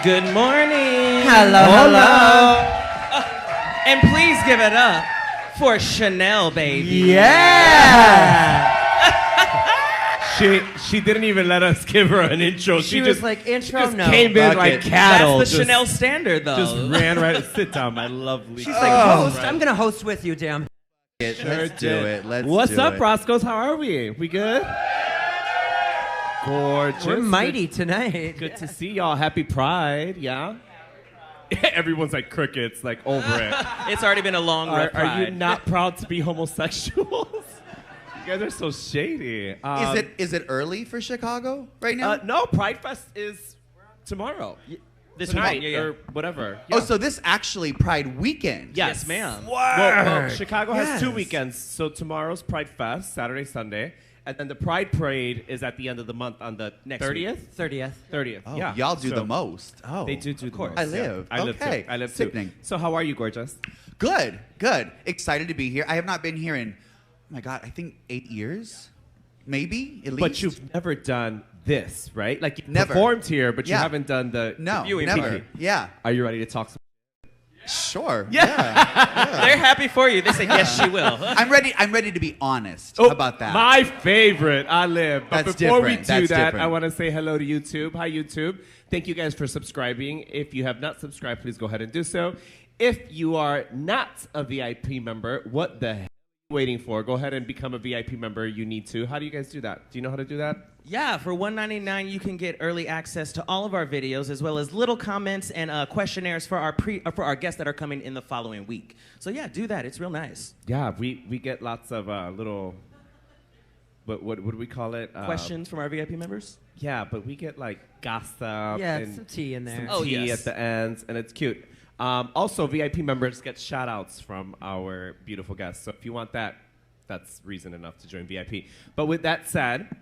Good morning. Hello, hello. And please give it up for Shannel, baby. Yeah. She didn't even let us give her an intro. She was like, intro, just no. came in like cattle. That's the Shannel standard, though. Just ran right. Sit down, my lovely. She's like, host. I'm gonna host with you, damn. Let's do it. What's up, Roscoe? How are we? We good? Gorgeous. We're mighty tonight. Good to see y'all. Happy Pride, yeah? Everyone's like crickets, like over it. It's already been a long rough Are you ride. not proud to be homosexuals? You guys are so shady. Is it early for Chicago right now? No, Pride Fest is tomorrow. Tonight, or whatever. Yeah. Oh, so this actually Pride weekend? Yes, ma'am. Well, Chicago has Yes. 2 weekends. So tomorrow's Pride Fest, Saturday, Sunday. And then the Pride Parade is at the end of the month on the Next 30th? 30th. 30th, Oh, yeah. y'all do So the most. Oh, They do the most. I live. Yeah. I live Okay. too. I live Sickening. too. So how are you, gorgeous? Good. Excited to be here. I have not been here in, oh my God, I think 8 years, maybe at least. But you've never done this, right? Like you've Never. performed here, but you Yeah. haven't done the no, viewing never. party. Yeah, Are you ready to talk some? sure. They're happy for you. They say, yes, she will. I'm ready. I'm ready to be honest. How about that? My favorite, I live. But That's before we different. do That's that, different. I want to say hello to YouTube. Hi, YouTube. Thank you guys for subscribing. If you have not subscribed, please go ahead and do so. If you are not a VIP member, what the hell are you waiting for? Go ahead and become a VIP member. You need to. How do you guys do that? Do you know how to do that? Yeah, for $1.99, you can get early access to all of our videos, as well as little comments and questionnaires for our guests that are coming in the following week. So yeah, do that. It's real nice. Yeah, we get lots of little, what do we call it? Questions from our VIP members? Yeah, but we get like gossip. Yeah, and some tea in there. Oh, tea yes. at the ends, and it's cute. Also, VIP members get shout-outs from our beautiful guests. So if you want that, that's reason enough to join VIP. But with that said,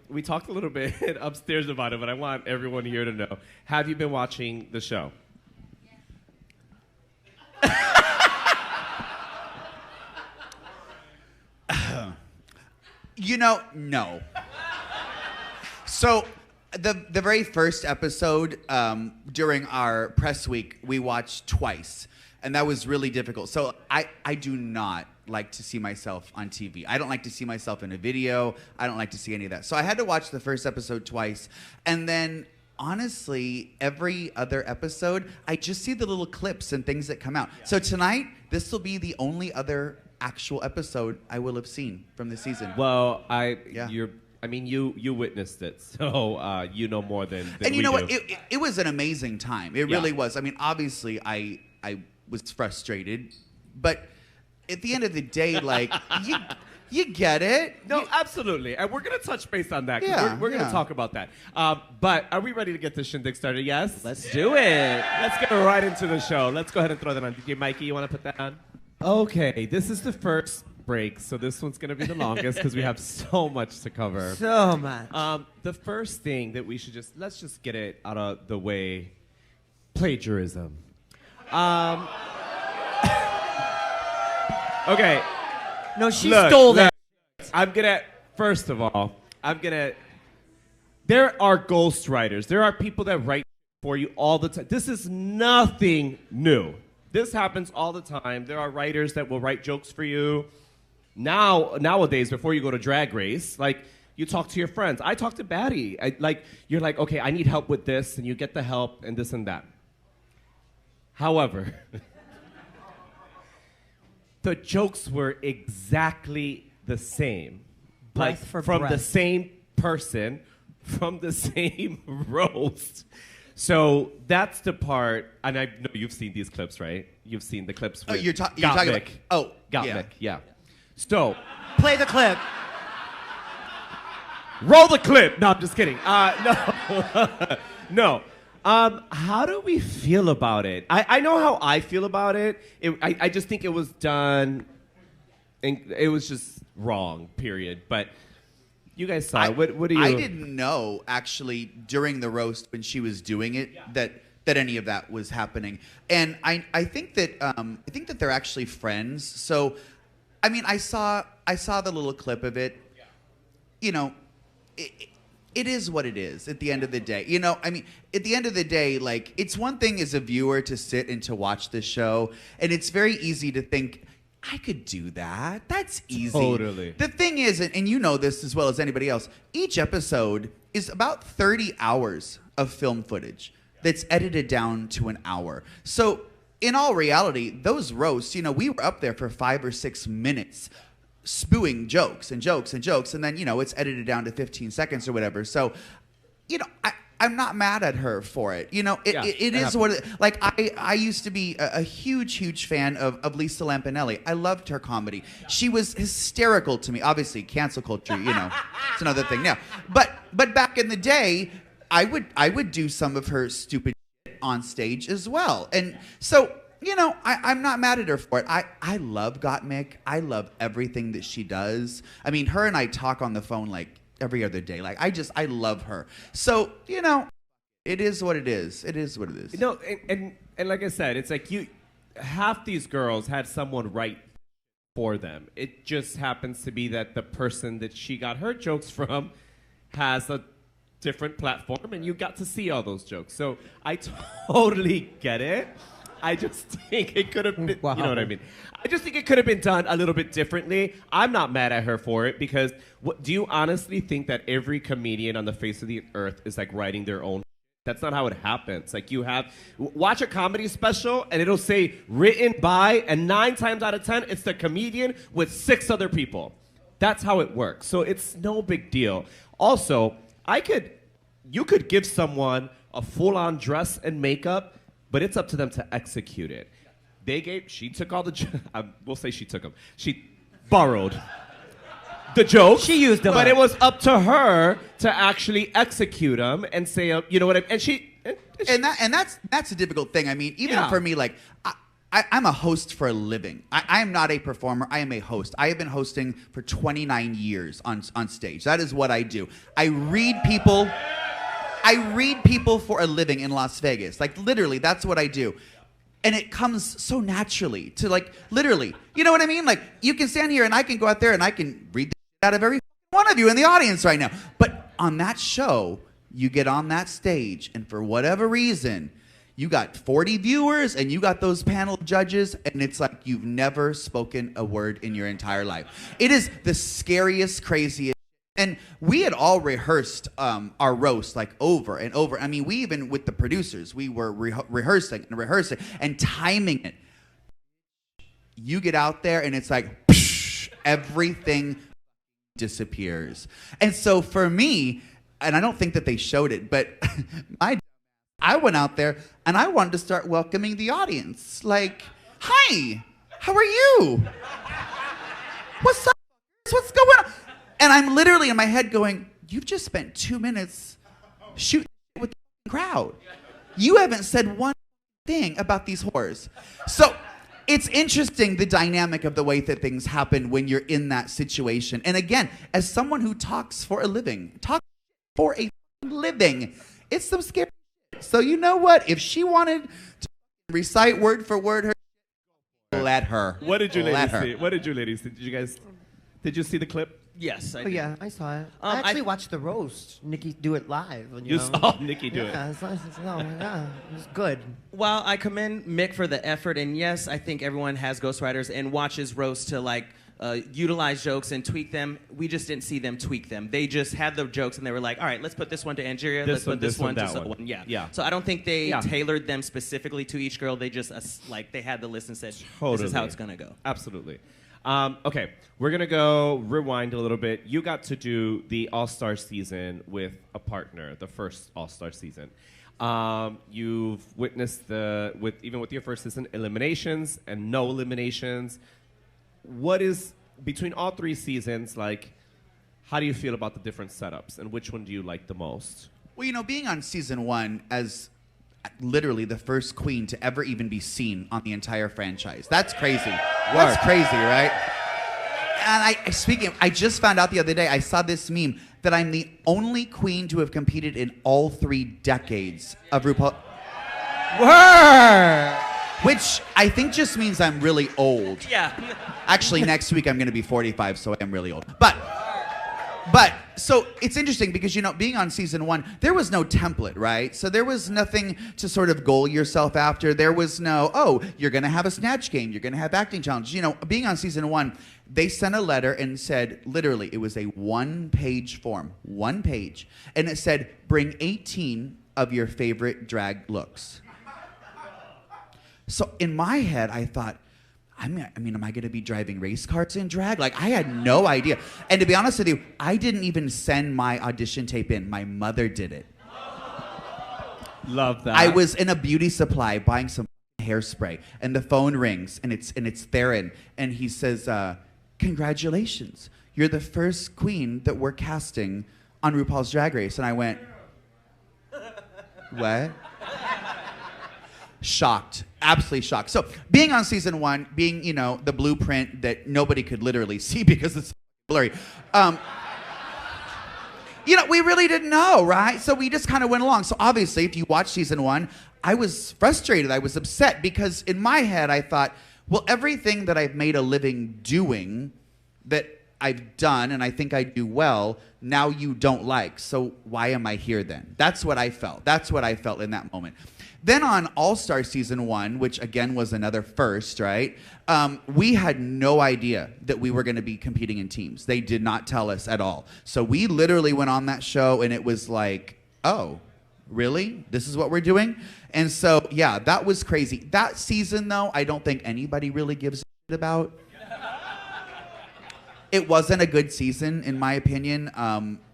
we talked a little bit upstairs about it, but I want everyone here to know. Have you been watching the show? No. So, the very first episode during our press week, we watched twice, and that was really difficult. So, I do not like to see myself on TV. I don't like to see myself in a video. I don't like to see any of that. So, I had to watch the first episode twice, and then honestly, every other episode, I just see the little clips and things that come out. Yeah. So tonight, this will be the only other actual episode I will have seen from the season. Well, Yeah. you witnessed it, so you know more than And you we know do. what? It was an amazing time. It Yeah. really was. I mean, obviously, I was frustrated, but at the end of the day, like, you get it. No, absolutely. And we're going to touch base on that. 'Cause Yeah, we're going to yeah. talk about that. But are we ready to get this shindig started? Yes? Let's do it. Let's get right into the show. Let's go ahead and throw that on. DJ Mikey, you want to put that on? Okay, this is the first break, so this one's going to be the longest because we have so much to cover. So much. The first thing that we should let's just get it out of the way. Plagiarism. Okay. No, she Look, stole that. First of all, there are ghostwriters. There are people that write for you all the time. This is nothing new. This happens all the time. There are writers that will write jokes for you. Nowadays, before you go to Drag Race, like, you talk to your friends. I talk to Batty. You're like, okay, I need help with this, and you get the help, and this and that. However, the jokes were exactly the same. Breath for from breath. the same person, from the same roast. So that's the part, and I know you've seen these clips, right? You've seen the clips with You're talking about... Oh, Gottmik, yeah. So, Play the clip. roll the clip. No, I'm just kidding. No. No. How do we feel about it? I know how I feel about it. I just think it was done, and it was just wrong, period. But you guys saw it. What do you... I didn't know, actually, during the roast when she was doing it, that any of that was happening. And I think that they're actually friends. So, I mean, I saw the little clip of it. You know, it is what it is at the end of the day. You know, I mean, at the end of the day, like, it's one thing as a viewer to sit and to watch this show, and it's very easy to think, I could do that. That's easy. Totally. The thing is, and you know this as well as anybody else, each episode is about 30 hours of film footage that's edited down to an hour. So in all reality, those roasts, you know, we were up there for 5 or 6 minutes spewing jokes and jokes and jokes, and then, you know, it's edited down to 15 seconds or whatever. So, you know, I'm not mad at her for it. You know, it is what it, like, I used to be a huge fan of Lisa Lampanelli. I loved her comedy. She was hysterical to me. Obviously, cancel culture, you know, it's another thing now. But back in the day, I would do some of her stupid shit on stage as well. And so, you know, I'm not mad at her for it. I love Gottmik. I love everything that she does. I mean, her and I talk on the phone like every other day. Like, I love her. So, you know, it is what it is. It is what it is. You know, and like I said, it's like half these girls had someone write for them. It just happens to be that the person that she got her jokes from has a different platform, and you got to see all those jokes. So I totally get it. I just think it could have been, wow. You know what I mean? I just think it could have been done a little bit differently. I'm not mad at her for it because do you honestly think that every comedian on the face of the earth is like writing their own? That's not how it happens. Like, watch a comedy special and it'll say written by, and 9 times out of 10, it's the comedian with 6 other people. That's how it works. So it's no big deal. Also, you could give someone a full-on dress and makeup, but it's up to them to execute it. She took all we'll say she took them. She borrowed the jokes. She used them. But it was up to her to actually execute them and say, you know what I mean? And that's a difficult thing. I mean, even for me, like, I'm a host for a living. I am not a performer. I am a host. I have been hosting for 29 years on stage. That is what I do. I read people for a living in Las Vegas. Like, literally, that's what I do. And it comes so naturally to, like, literally. You know what I mean? Like, you can stand here and I can go out there and I can read the shit out of every one of you in the audience right now. But on that show, you get on that stage, and for whatever reason, you got 40 viewers and you got those panel judges, and it's like you've never spoken a word in your entire life. It is the scariest, craziest. And we had all rehearsed our roast like over and over. I mean, we even, with the producers, we were rehearsing and timing it. You get out there and it's like, psh, everything disappears. And so for me, and I don't think that they showed it, but I went out there and I wanted to start welcoming the audience. Like, hi, how are you? What's up? What's going on? And I'm literally in my head going, you've just spent 2 minutes shooting with the crowd. You haven't said one thing about these whores. So it's interesting, the dynamic of the way that things happen when you're in that situation. And again, as someone who talks for a living, it's some scary shit. So you know what? If she wanted to recite word for word her, let her. What did you ladies see? What did you ladies see? Did you see the clip? Yes, I Oh did. yeah, I saw it. I actually watched the roast. Nikki do it live. And, You know, saw Nikki do it. Yeah, it was good. Well, I commend Mick for the effort, and yes, I think everyone has ghostwriters and watches roast to like utilize jokes and tweak them. We just didn't see them tweak them. They just had the jokes and they were like, all right, let's put this one to Angeria, let's put this one to that someone. one. Yeah. So I don't think they tailored them specifically to each girl. They just like they had the list and said, this is how it's gonna go. Absolutely. Okay, we're going to go rewind a little bit. You got to do the All-Star season with a partner, the first All-Star season. You've witnessed even with your first season, eliminations and no eliminations. What is, between all 3 seasons, like, how do you feel about the different setups, and which one do you like the most? Well, you know, being on season 1 as literally the first queen to ever even be seen on the entire franchise. That's crazy. That's crazy, right? And I just found out the other day, I saw this meme that I'm the only queen to have competed in all 3 decades of RuPaul. Word! Which I think just means I'm really old. Yeah. Actually, next week I'm going to be 45, so I'm really old. But So it's interesting because, being on season 1, there was no template, right? So there was nothing to sort of goal yourself after. There was no, oh, you're going to have a snatch game. You're going to have acting challenges. Being on season 1, they sent a letter and said, literally, it was a 1-page form, 1 page. And it said, bring 18 of your favorite drag looks. So in my head, I thought, am I going to be driving race cars in drag? Like, I had no idea. And to be honest with you, I didn't even send my audition tape in. My mother did it. Love that. I was in a beauty supply buying some hairspray, and the phone rings, and it's Theron, and he says, congratulations. You're the first queen that we're casting on RuPaul's Drag Race. And I went, what? Shocked, absolutely shocked. So being on season 1, being, the blueprint that nobody could literally see because it's blurry. We really didn't know, right? So we just kind of went along. So obviously, if you watch season 1, I was frustrated. I was upset because in my head, I thought, well, everything that I've made a living doing that I've done and I think I do well, now you don't like. So why am I here then? That's what I felt. That's what I felt in that moment. Then on All-Star Season 1, which again was another first, right? We had no idea that we were going to be competing in teams. They did not tell us at all. So we literally went on that show and it was like, oh, really? This is what we're doing? And so, yeah, that was crazy. That season, though, I don't think anybody really gives a shit about. It wasn't a good season, in my opinion.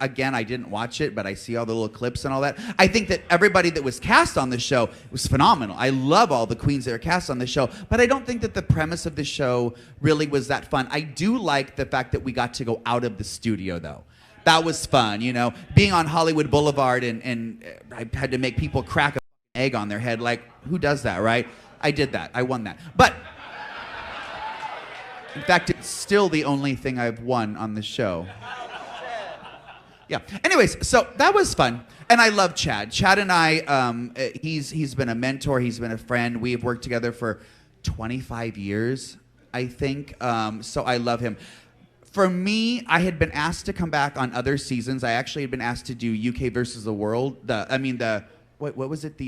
Again, I didn't watch it, but I see all the little clips and all that. I think that everybody that was cast on the show was phenomenal. I love all the queens that are cast on the show, but I don't think that the premise of the show really was that fun. I do like the fact that we got to go out of the studio, though. That was fun, being on Hollywood Boulevard and I had to make people crack an egg on their head. Like, who does that, right? I did that. I won that. But in fact, it's still the only thing I've won on the show. Yeah. Anyways, so that was fun. And I love Chad. Chad and I, he's been a mentor. He's been a friend. We have worked together for 25 years, I think. So I love him. For me, I had been asked to come back on other seasons. I actually had been asked to do UK versus the World. What was it?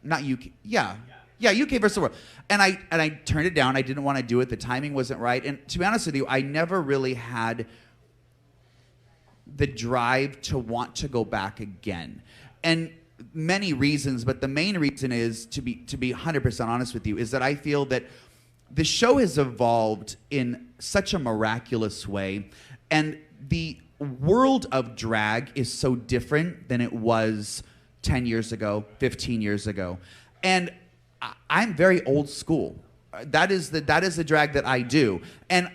Not UK. Yeah, UK versus the World. And I turned it down. I didn't want to do it. The timing wasn't right. And to be honest with you, I never really had the drive to want to go back again. And many reasons, but the main reason is, to be 100% honest with you, is that I feel that the show has evolved in such a miraculous way. And the world of drag is so different than it was 10 years ago, 15 years ago. And I'm very old school. That is the drag that I do. And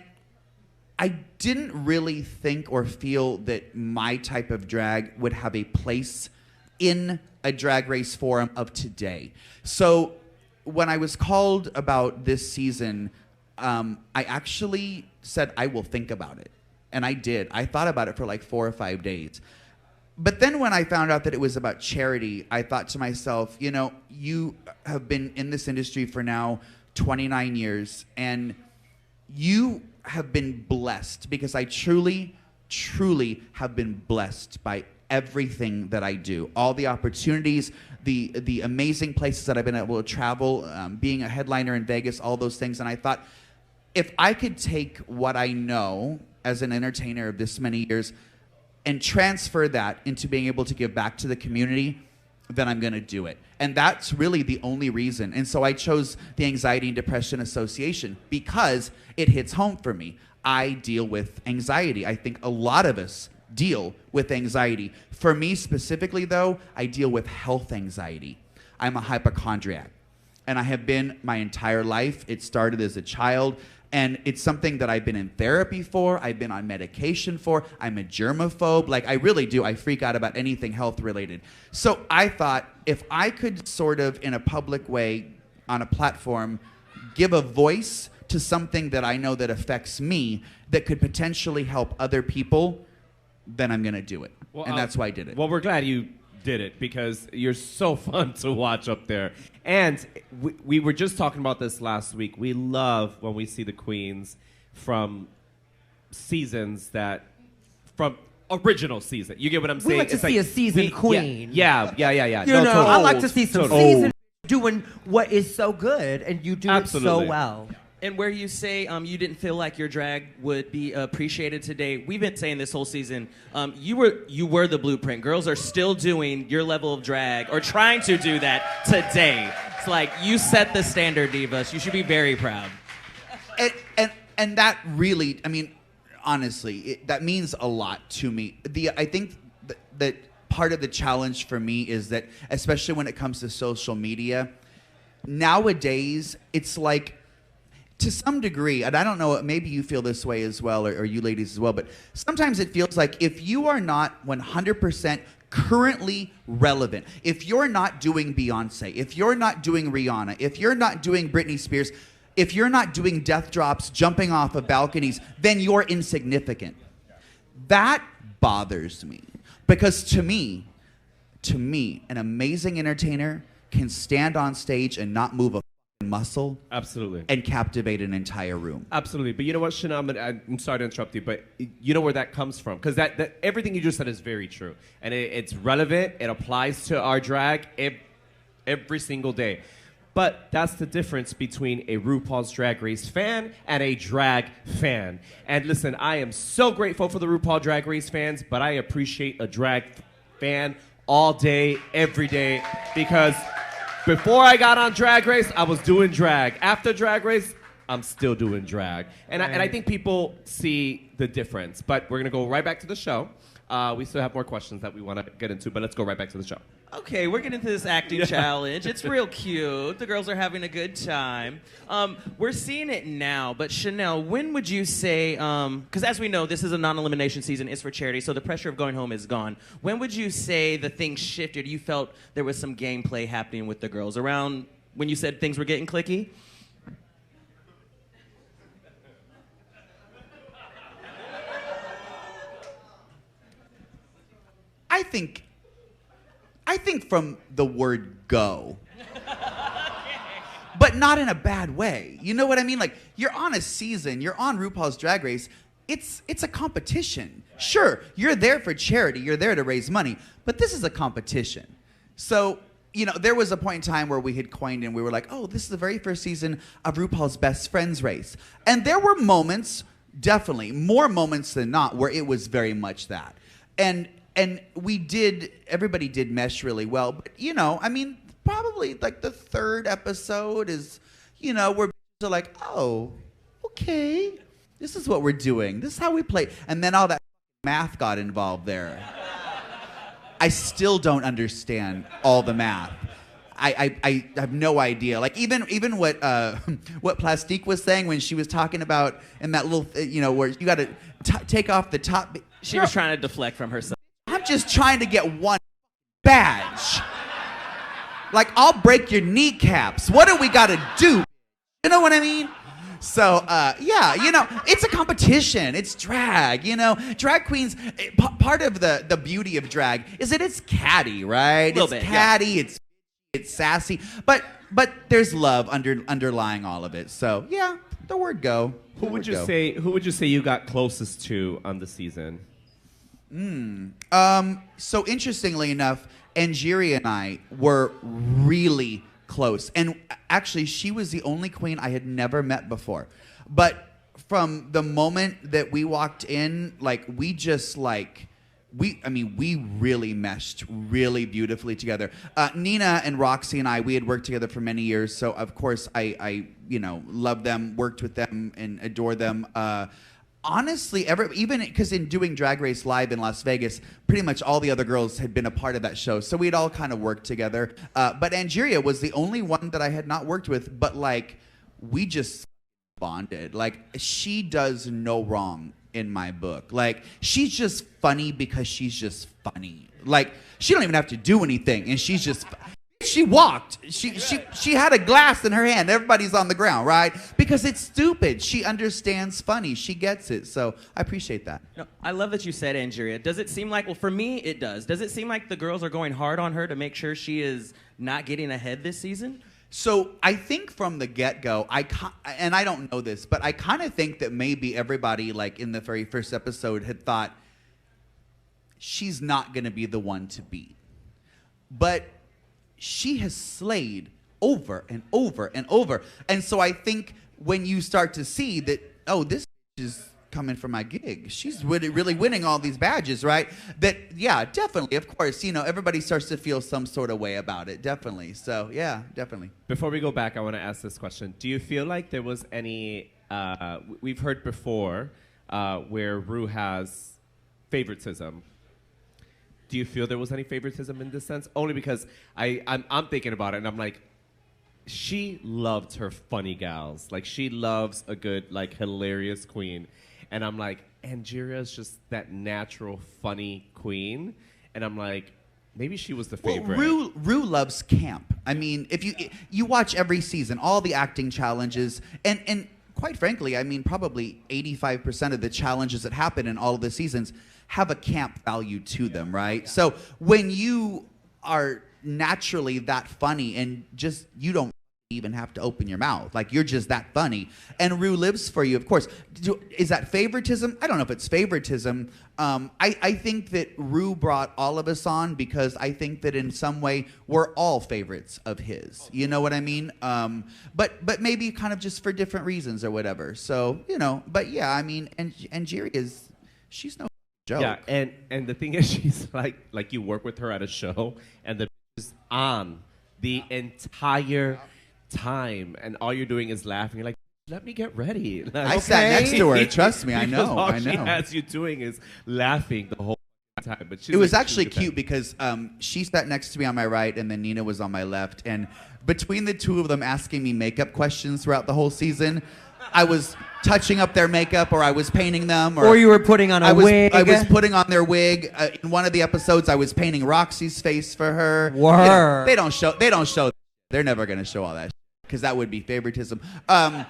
I didn't really think or feel that my type of drag would have a place in a drag race forum of today. So when I was called about this season, I actually said, I will think about it. And I did. I thought about it for like 4 or 5 days. But then when I found out that it was about charity, I thought to myself, you have been in this industry for now 29 years, and you have been blessed, because I truly, truly have been blessed by everything that I do. All the opportunities, the amazing places that I've been able to travel, being a headliner in Vegas, all those things. And I thought, if I could take what I know as an entertainer of this many years and transfer that into being able to give back to the community, then I'm going to do it. And that's really the only reason. And so I chose the Anxiety and Depression Association because it hits home for me. I deal with anxiety. I think a lot of us deal with anxiety. For me specifically, though, I deal with health anxiety. I'm a hypochondriac, and I have been my entire life. It started as a child. And it's something that I've been in therapy for. I've been on medication for. I'm a germaphobe. Like, I really do. I freak out about anything health related. So I thought, if I could sort of, in a public way, on a platform, give a voice to something that I know that affects me, that could potentially help other people, then I'm going to do it. Well, and that's why I did it. Well, we're glad you did it, because you're so fun to watch up there. And we were just talking about this last week. We love when we see the queens from seasons that, from original season. You get what I'm saying? We want to see a seasoned queen. Yeah. You No, know, totally. I like to see some Totally. seasoned doing what is so good, and you do Absolutely. it so well. And where you say you didn't feel like your drag would be appreciated today, we've been saying this whole season, you were the blueprint. Girls are still doing your level of drag or trying to do that today. It's like you set the standard, divas. You should be very proud. And that really, I mean, honestly, that means a lot to me. I think that part of the challenge for me is that, especially when it comes to social media, nowadays it's like, to some degree, and I don't know, maybe you feel this way as well, or you ladies as well, but sometimes it feels like if you are not 100% currently relevant, if you're not doing Beyonce, if you're not doing Rihanna, if you're not doing Britney Spears, if you're not doing death drops, jumping off of balconies, then you're insignificant. That bothers me. Because to me, an amazing entertainer can stand on stage and not move a muscle. Absolutely. And captivate an entire room. Absolutely. But you know what, Shannel, I'm sorry to interrupt you, but you know where that comes from. Because that everything you just said is very true. And it's relevant. It applies to our drag every single day. But that's the difference between a RuPaul's Drag Race fan and a drag fan. And listen, I am so grateful for the RuPaul Drag Race fans, but I appreciate a drag fan all day, every day, because before I got on Drag Race, I was doing drag. After Drag Race, I'm still doing drag. And I think people see the difference. But we're going to go right back to the show. We still have more questions that we want to get into, but let's go right back to the show. Okay, we're getting into this acting challenge. It's real cute. The girls are having a good time. We're seeing it now, but Shannel, when would you say, because as we know, this is a non-elimination season, it's for charity, so the pressure of going home is gone. When would you say the things shifted? You felt there was some gameplay happening with the girls around when you said things were getting clicky? I think from the word go. But not in a bad way. You know what I mean? Like, you're on a season, you're on RuPaul's Drag Race. It's a competition. Sure, you're there for charity, you're there to raise money, but this is a competition. So, you know, there was a point in time where we had coined and we were like, oh, this is the very first season of RuPaul's Best Friends race. And there were moments, definitely, more moments than not, where it was very much that. And everybody did mesh really well. But, you know, I mean, probably like the third episode is, you know, we're like, oh, okay, this is what we're doing. This is how we play. And then all that math got involved there. I still don't understand all the math. I have no idea. Like even what Plastique was saying when she was talking about in that little, you know, where you got to take off the top. She was trying to deflect from herself. I'm just trying to get one badge. Like, I'll break your kneecaps. What do we got to do? You know what I mean? So, yeah, you know, it's a competition. It's drag, you know. Drag queens, part of the beauty of drag is that it's catty, right? It's catty, yeah. It's sassy, but there's love underlying all of it. So, yeah, the word go. Who would you say you got closest to on the season? So interestingly enough, Angeria and I were really close. And actually, she was the only queen I had never met before. But from the moment that we walked in, like, we really meshed really beautifully together. Nina and Roxy and I, we had worked together for many years. So, of course, I you know, love them, worked with them, and adore them. Honestly, even because in doing Drag Race Live in Las Vegas, pretty much all the other girls had been a part of that show. So we'd all kind of worked together. But Angeria was the only one that I had not worked with, but like, we just bonded. Like, she does no wrong in my book. Like, she's just funny because she's just funny. Like, she don't even have to do anything, and she's just... She walked. She had a glass in her hand. Everybody's on the ground, right? Because it's stupid. She understands funny. She gets it. So I appreciate that. No, I love that you said Angeria. Does it seem like, well, for me, it does. Does it seem like the girls are going hard on her to make sure she is not getting ahead this season? So I think from the get-go, and I don't know this, but I kind of think that maybe everybody, like in the very first episode, had thought, she's not going to be the one to beat. But she has slayed over and over and over. And so I think when you start to see that, oh, this is coming from my gig, she's really winning all these badges, right? That, yeah, definitely, of course, everybody starts to feel some sort of way about it, definitely. So, yeah, definitely. Before we go back, I want to ask this question. Do you feel like there was any, we've heard before where Ru has favoritism. Do you feel there was any favoritism in this sense? Only because I'm thinking about it, and I'm like, she loved her funny gals. Like, she loves a good, like, hilarious queen. And I'm like, Angeria's just that natural, funny queen. And I'm like, maybe she was the favorite. Well, Ru loves camp. I mean, if you watch every season, all the acting challenges, and quite frankly, I mean, probably 85% of the challenges that happen in all of the seasons have a camp value to them, right? So when you are naturally that funny and just, you don't even have to open your mouth. Like, you're just that funny. And Ru lives for you, of course. Is that favoritism? I don't know if it's favoritism. I think that Ru brought all of us on because I think that in some way we're all favorites of his. You know what I mean? But maybe kind of just for different reasons or whatever. So, but yeah, I mean, and Jerry she's no joke. Yeah, and the thing is, she's like you work with her at a show, and the is on the entire time, and all you're doing is laughing. You're like, let me get ready. Like, I sat next to her. Trust me, I know. All she has you doing is laughing the whole time. But it was actually cute because she sat next to me on my right, and then Nina was on my left. And between the two of them asking me makeup questions throughout the whole season, I was touching up their makeup, or I was painting them, or you were putting on a wig. I was putting on their wig. In one of the episodes, I was painting Roxy's face for her. Word. They don't show. They're never gonna show all that because that would be favoritism. But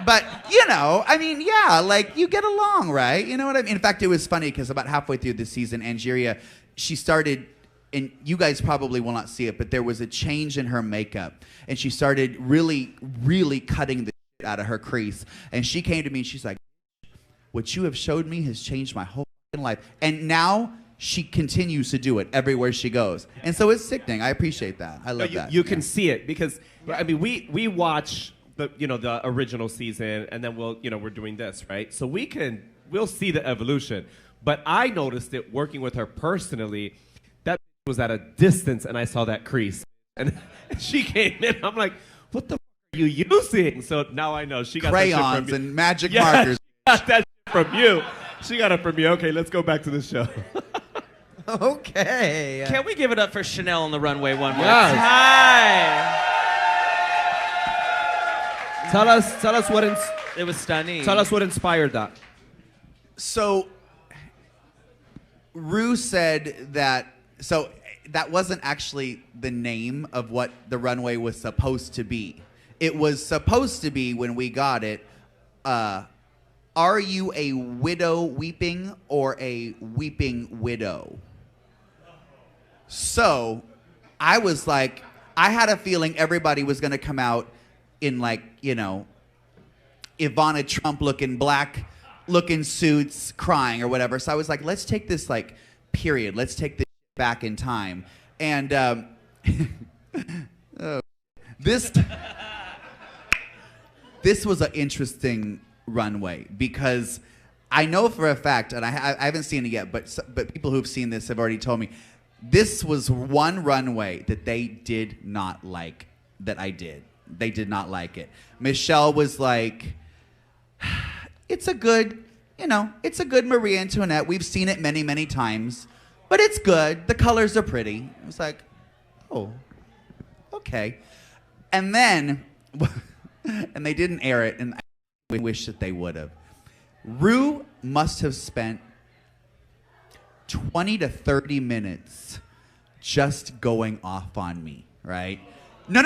I mean, yeah, like, you get along, right? You know what I mean? In fact, it was funny because about halfway through the season, Angeria, she started. And you guys probably will not see it, but there was a change in her makeup, and she started really, really cutting the out of her crease. And she came to me and she's like, what you have showed me has changed my whole life. And now she continues to do it everywhere she goes. And so it's sickening. I appreciate that. I love that. You can see it because, I mean, we watch the original season, and then we're doing this, right? So we'll see the evolution. But I noticed it working with her personally. That was at a distance, and I saw that crease. And she came in. I'm like, what the are you using? So now I know she got crayons that shit from and magic markers. She got that shit from you. She got it from you. Okay, let's go back to the show. Okay. Can we give it up for Shannel on the runway one more Yes. time? Tell us what It was stunning. Tell us what inspired that. So Ru said that. So that wasn't actually the name of what the runway was supposed to be. It was supposed to be, when we got it, are you a widow weeping or a weeping widow? So I was like, I had a feeling everybody was going to come out in, like, Ivana Trump looking, black looking suits, crying or whatever. So I was like, let's take this, like, period. Let's take this back in time. And this was an interesting runway because I know for a fact, and I haven't seen it yet, but people who've seen this have already told me, this was one runway that they did not like that I did. They did not like it. Michelle was like, it's a good Marie Antoinette. We've seen it many, many times, but it's good. The colors are pretty. I was like, oh, okay. And then, and they didn't air it, and I wish that they would have. Ru must have spent 20 to 30 minutes just going off on me, right? No.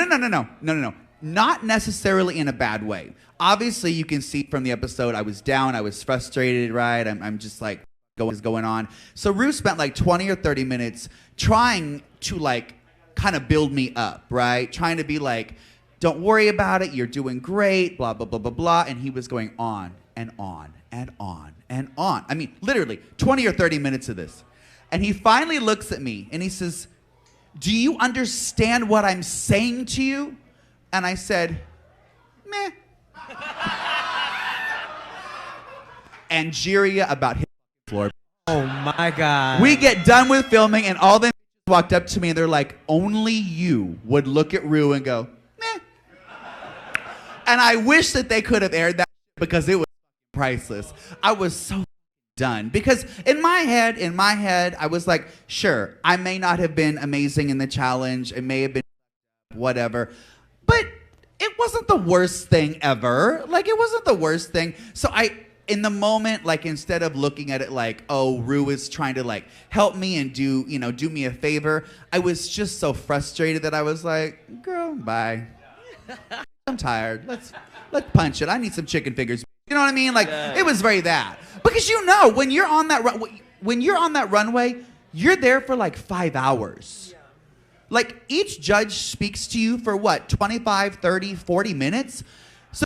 Not necessarily in a bad way. Obviously, you can see from the episode, I was down, I was frustrated, right? I'm just like, what's going on? So Ru spent like 20 or 30 minutes trying to, like, kind of build me up, right? Trying to be like, don't worry about it, you're doing great, blah, blah, blah, blah, blah. And he was going on and on and on and on. I mean, literally 20 or 30 minutes of this. And he finally looks at me and he says, do you understand what I'm saying to you? And I said, meh. Angeria about hit the floor. Oh my God. We get done with filming and all them walked up to me and they're like, only you would look at Rue and go, meh. And I wish that they could have aired that because it was priceless. I was so done because in my head, I was like, sure, I may not have been amazing in the challenge. It may have been whatever, but it wasn't the worst thing ever. Like, it wasn't the worst thing. So in the moment, like, instead of looking at it like, oh, Rue is trying to like help me and do me a favor, I was just so frustrated that I was like, girl, bye. I'm tired. Let's punch it. I need some chicken fingers. You know what I mean? Like, it was very that. Because when you're on that runway, you're there for like 5 hours. Like, each judge speaks to you for what, 25, 30, 40 minutes? So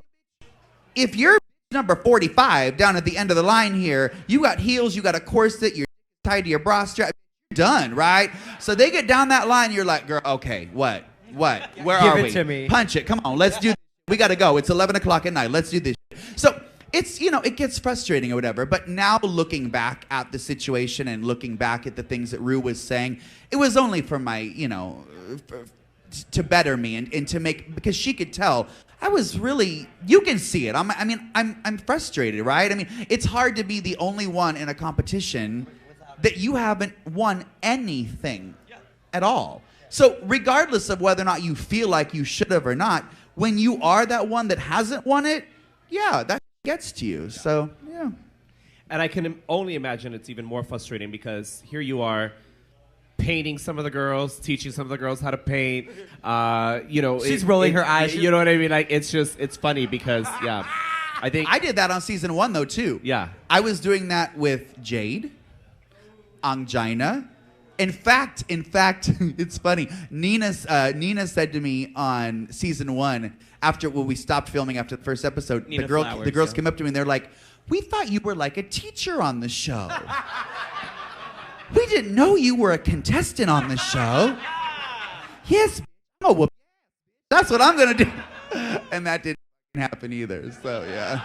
if you're number 45 down at the end of the line here, you got heels, you got a corset, you're tied to your bra strap, you're done, right? So they get down that line, you're like, girl, okay, what? Where are we? Give it to me. Punch it, come on, let's do this. We gotta go, it's 11 o'clock at night, let's do this. So it's, it gets frustrating or whatever, but now looking back at the situation and looking back at the things that Rue was saying, it was only for my, to better me and to make, because she could tell I was really, you can see it. I'm frustrated, right? I mean, it's hard to be the only one in a competition that you haven't won anything at all. So regardless of whether or not you feel like you should have or not, when you are that one that hasn't won it, yeah, that gets to you. So, yeah. And I can only imagine it's even more frustrating because here you are, painting some of the girls, teaching some of the girls how to paint. She's rolling her eyes. You know what I mean? Like, it's funny because, yeah. I think I did that on season 1 though too. Yeah. I was doing that with Jade, Angina. In fact, it's funny. Nina said to me on season 1 after when we stopped filming after the first episode, the girls came up to me and they're like, "We thought you were like a teacher on the show." We didn't know you were a contestant on the show. Yes, that's what I'm gonna do. And that didn't happen either. So yeah.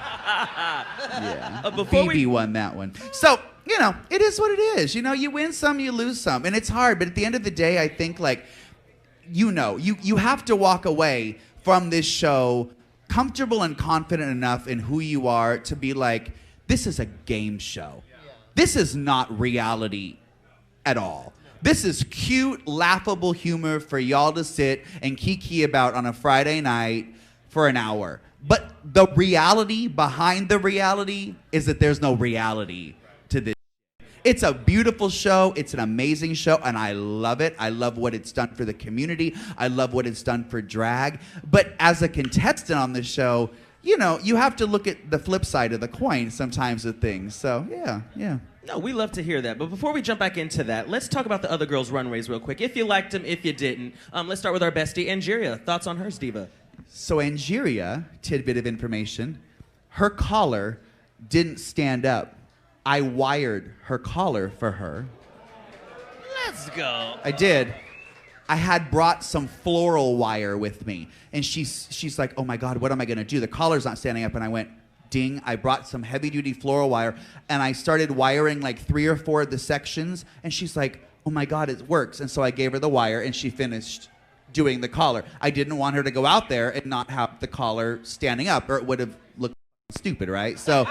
Phoebe won that one. So it is what it is. You win some, you lose some, and it's hard. But at the end of the day, I think like, you have to walk away from this show comfortable and confident enough in who you are to be like, this is a game show. This is not reality at all. This is cute, laughable humor for y'all to sit and kiki about on a Friday night for an hour. But the reality behind the reality is that there's no reality to this. It's a beautiful show. It's an amazing show, and I love it. I love what it's done for the community. I love what it's done for drag. But as a contestant on this show, you have to look at the flip side of the coin sometimes with things. So, yeah. No, we love to hear that. But before we jump back into that, let's talk about the other girls' runways real quick. If you liked them, if you didn't. Let's start with our bestie, Angeria. Thoughts on hers, Diva? So Angeria, tidbit of information, her collar didn't stand up. I wired her collar for her. Let's go. I did. I had brought some floral wire with me. And she's like, oh my God, what am I gonna do? The collar's not standing up. And I went, ding, I brought some heavy duty floral wire and I started wiring like 3 or 4 of the sections. And she's like, oh my God, it works. And so I gave her the wire and she finished doing the collar. I didn't want her to go out there and not have the collar standing up or it would have looked stupid, right? So,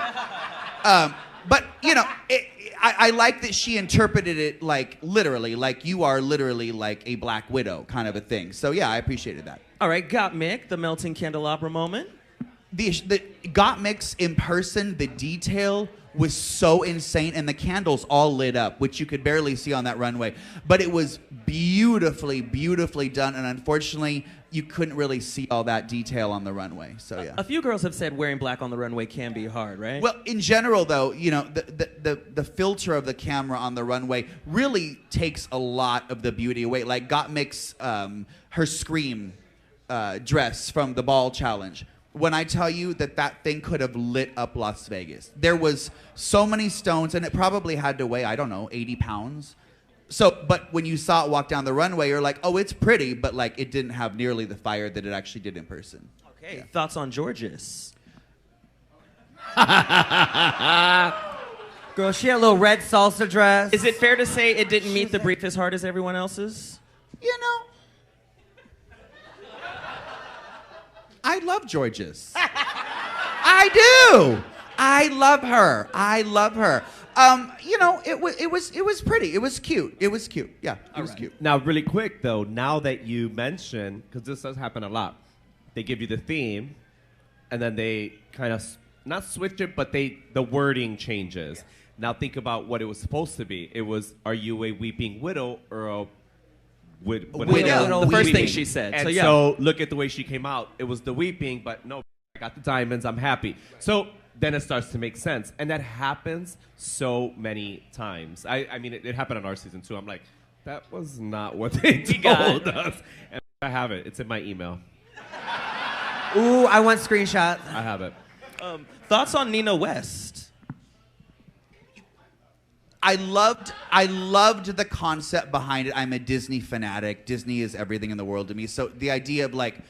but I like that she interpreted it like literally, like you are literally like a Black Widow kind of a thing. So yeah, I appreciated that. All right, got Mick, the melting candelabra moment. The Gottmix in person, the detail was so insane, and the candles all lit up, which you could barely see on that runway. But it was beautifully, beautifully done, and unfortunately, you couldn't really see all that detail on the runway. So yeah. A few girls have said wearing black on the runway can be hard, right? Well, in general, though, the filter of the camera on the runway really takes a lot of the beauty away. Like Gottmix, her Scream dress from the ball challenge. when I tell you that that thing could have lit up Las Vegas. There was so many stones, and it probably had to weigh, I don't know, 80 pounds. So, but when you saw it walk down the runway, you're like, oh, it's pretty, but like it didn't have nearly the fire that it actually did in person. Okay, Yeah. thoughts on Georges? Girl, she had a little red salsa dress. Is it fair to say it didn't meet the brief as hard as everyone else's? You know, I love Georges. I do. I love her. I love her. You know, it was pretty. It was cute. It was cute. Yeah, it was cute. Now, really quick though, now that you mention, because this does happen a lot, they give you the theme, and then they kind of not switch it, but the wording changes. Yeah. Now think about what it was supposed to be. It was, are you a weeping widow or a widow? The first thing she said. And so look at the way she came out. It was the weeping, but no, I got the diamonds. I'm happy. So then it starts to make sense. And that happens so many times. I mean, it happened on our season too. I'm like, that was not what they told us. And I have it. It's in my email. Ooh, I want screenshots. I have it. Thoughts on Nina West? I loved the concept behind it. I'm a Disney fanatic. Disney is everything in the world to me. So the idea of like,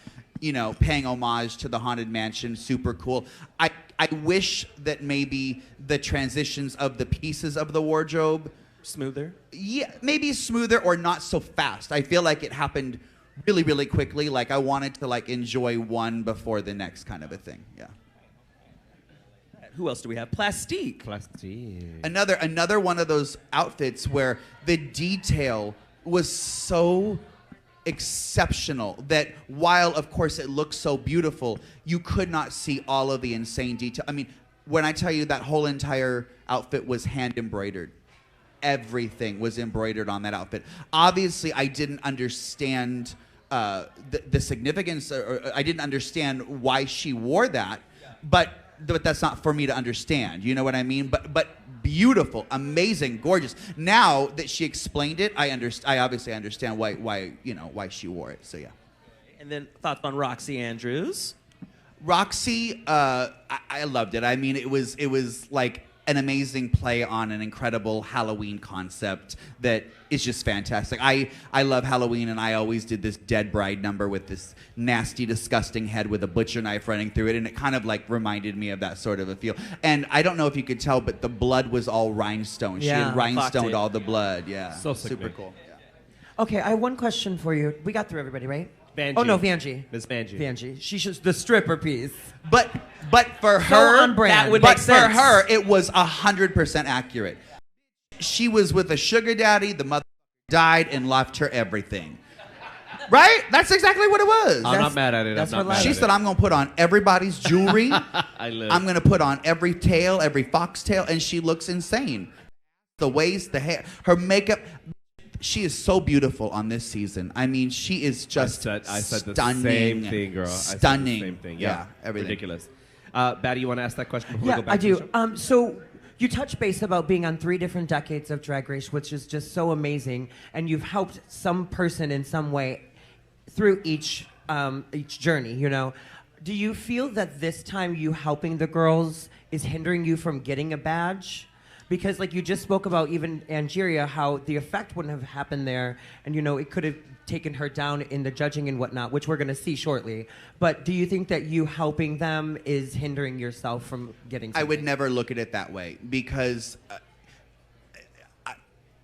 you know, paying homage to the Haunted Mansion, super cool. I wish that maybe the transitions of the pieces of the wardrobe Smoother? Yeah, maybe smoother or not so fast. I feel like it happened really, really quickly. Like I wanted to like enjoy one before the next kind of a thing. Yeah. Who else do we have? Plastique. Another one of those outfits where the detail was so exceptional that while of course it looks so beautiful, you could not see all of the insane detail. I mean, when I tell you that whole entire outfit was hand embroidered, everything was embroidered on that outfit. Obviously, I didn't understand the significance, or I didn't understand why she wore that, but that's not for me to understand. You know what I mean? But beautiful, amazing, gorgeous. Now that she explained it, I obviously understand why she wore it. So yeah. And then thoughts on Roxy Andrews? Roxy, I loved it. I mean, it was like an amazing play on an incredible Halloween concept that is just fantastic. I love Halloween, and I always did this dead bride number with this nasty, disgusting head with a butcher knife running through it, and it kind of like reminded me of that sort of a feel. And I don't know if you could tell, but the blood was all rhinestone. She had rhinestoned all the blood. Yeah, so super cool. Yeah. Okay, I have one question for you. We got through everybody, right? Vanjie. Oh no, Vanjie. Miss Vanjie. Vanjie. She's the stripper piece. But for her, on brand. That would but make sense. for her, it was 100% accurate. She was with a sugar daddy. The mother died and left her everything. Right? That's exactly what it was. I'm not mad at it. that's I'm not what mad She at said, it. I'm going to put on everybody's jewelry. I live. I'm going to put on every tail, every foxtail, and she looks insane. The waist, the hair, her makeup. She is so beautiful on this season. I mean, she is just I said stunning. the same thing, girl. Stunning. I said the same thing. Yeah, everything. Ridiculous. Batty, you want to ask that question before we Yeah, go back I to the do. show? So you touched base about being on 3 different decades of Drag Race, which is just so amazing, and you've helped some person in some way through each journey. You know, do you feel that this time you helping the girls is hindering you from getting a badge? Because like you just spoke about even Angeria, how the effect wouldn't have happened there, and you know it could have taken her down in the judging and whatnot, which we're going to see shortly. But do you think that you helping them is hindering yourself from getting something? I would never look at it that way because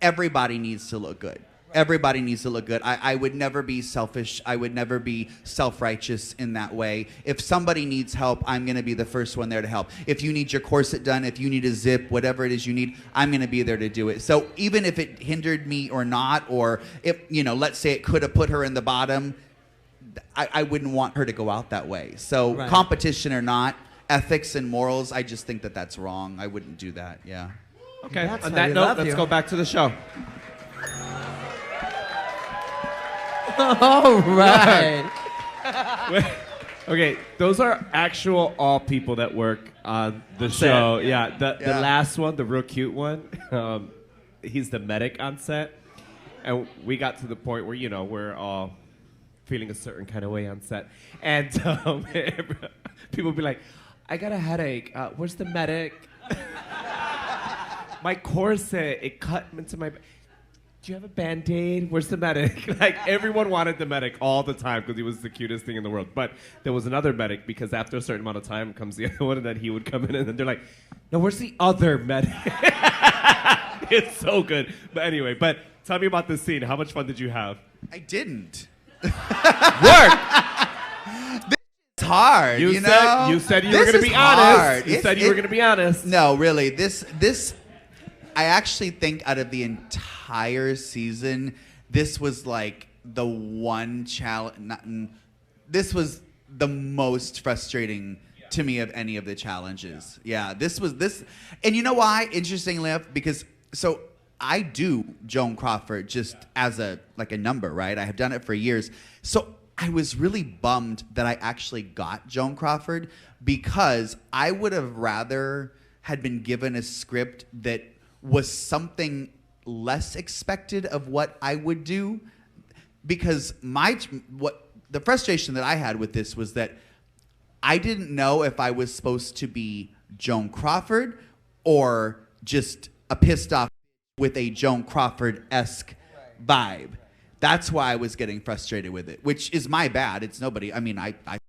everybody needs to look good. Everybody needs to look good. I would never be selfish. I would never be self-righteous in that way. If somebody needs help, I'm going to be the first one there to help. If you need your corset done, if you need a zip, whatever it is you need, I'm going to be there to do it. So even if it hindered me or not, or if, you know, let's say it could have put her in the bottom, I wouldn't want her to go out that way. So competition or not, ethics and morals, I just think that that's wrong. I wouldn't do that. Yeah. Okay. That's On how that we note, love let's you. go back to the show. All right. Okay, those are actual all people that work on the show. Yeah, the last one, the real cute one, he's the medic on set. And we got to the point where, you know, we're all feeling a certain kind of way on set. And people would be like, I got a headache. Where's the medic? My corset, it cut into my... Do you have a Band-Aid? Where's the medic? Like, everyone wanted the medic all the time because he was the cutest thing in the world. But there was another medic because after a certain amount of time comes the other one, and then he would come in, and then they're like, no, where's the other medic? It's so good. But anyway, tell me about this scene. How much fun did you have? I didn't. Work! It's hard, you know? You said you were going to be honest. You said you were going to be honest. No, really. This, I actually think out of the entire season, this was like the one challenge. This was the most frustrating to me of any of the challenges. Yeah, this. And you know why? Interestingly enough, because so I do Joan Crawford just as a number, right? I have done it for years. So I was really bummed that I actually got Joan Crawford because I would have rather had been given a script that was something less expected of what I would do, because the frustration that I had with this was that I didn't know if I was supposed to be Joan Crawford or just a pissed off with a Joan Crawford-esque vibe. That's why I was getting frustrated with it, which is my bad. It's nobody. I mean, it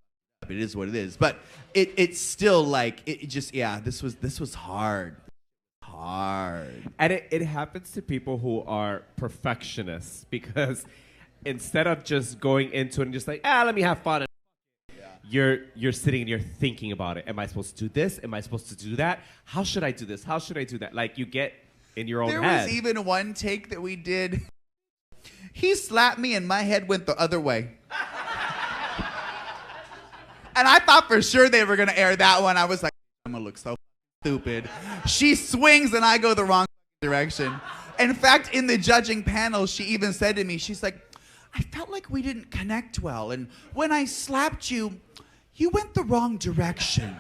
is what it is, but it's still like this was hard. And it happens to people who are perfectionists because instead of just going into it and just like, let me have fun, you're sitting and you're thinking about it. Am I supposed to do this? Am I supposed to do that? How should I do this? How should I do that? Like, you get in your own head. There was even one take that we did. He slapped me and my head went the other way. And I thought for sure they were going to air that one. I was like, I'm going to look so stupid. She swings and I go the wrong direction. In fact, in the judging panel, she even said to me, she's like, I felt like we didn't connect well. And when I slapped you, you went the wrong direction.